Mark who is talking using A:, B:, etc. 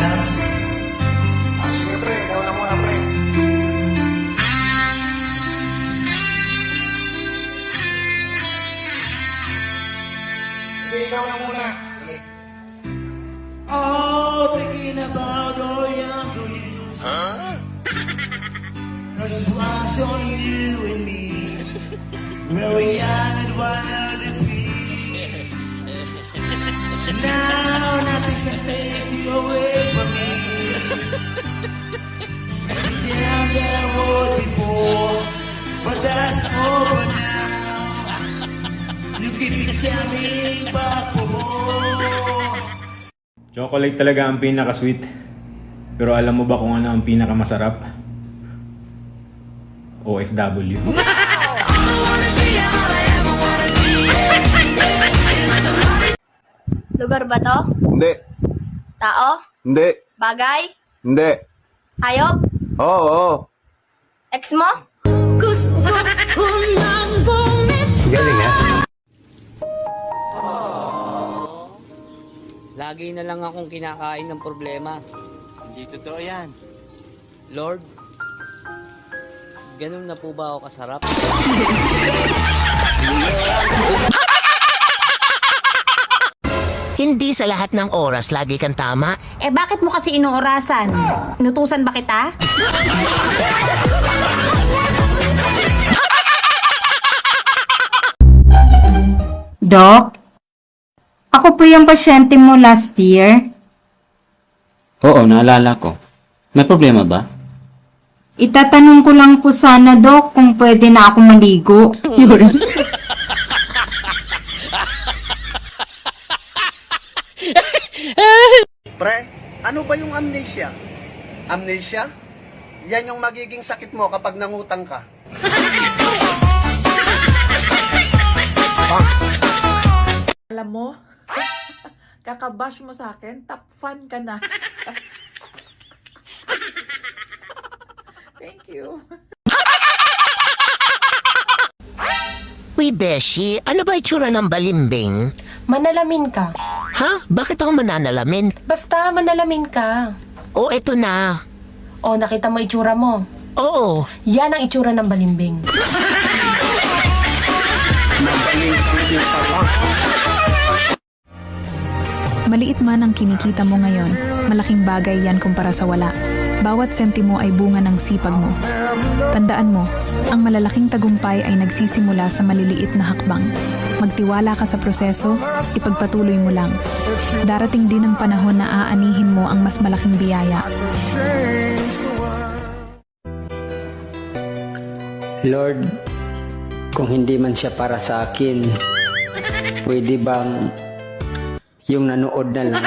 A: Adams. Sige pre, ikaw na muna pre. Sige, ikaw na muna. Sige.
B: Oh, thinking about all young dreams. Cause it's only you and me. Very young and wild and free. And now nothing can take you away from me. And down that road before, but that's over now. You keep me coming back for more.
C: Chocolate talaga ang pinaka-sweet. Pero alam mo ba kung ano ang pinaka-masarap? OFW.
D: Lugar ba to?
E: Hindi.
D: Tao?
E: Hindi.
D: Bagay?
E: Hindi.
D: Hayop?
E: Oo.
D: Ex mo?
E: Galing ha?
F: Lagi na lang akong kinakain ng problema.
G: Hindi totoo yan.
F: Lord, ganun na po ba ako kasarap?
H: Hindi sa lahat ng oras lagi kang tama.
I: Eh bakit mo kasi inuorasan? Inutusan ba kita?
J: Doc, ako po yung pasyente mo last year.
G: Oo, naalala ko. May problema ba?
J: Itatanong ko lang po sana, Doc, kung pwede na ako maligo.
B: Pre, ano ba yung amnesia? Amnesia? Yan yung magiging sakit mo kapag nangutang ka.
K: Alam mo, kakabash mo sa akin, top fan ka na. Thank you.
H: Uy, Beshi, ano ba itsura ng balimbing?
I: Manalamin ka.
H: Ha? Bakit ako mananalamin?
I: Basta manalamin ka.
H: O, eto na.
I: O, nakita mo itsura mo.
H: Oo.
I: Yan ang itsura ng balimbing.
L: Maliit man ang kinikita mo ngayon, malaking bagay yan kumpara sa wala. Bawat sentimo ay bunga ng sipag mo. Tandaan mo, ang malalaking tagumpay ay nagsisimula sa maliliit na hakbang. Magtiwala ka sa proseso, ipagpatuloy mo lang. Darating din ang panahon na aanihin mo ang mas malaking biyaya.
G: Lord, kung hindi man siya para sa akin, pwede bang yung nanood na lang?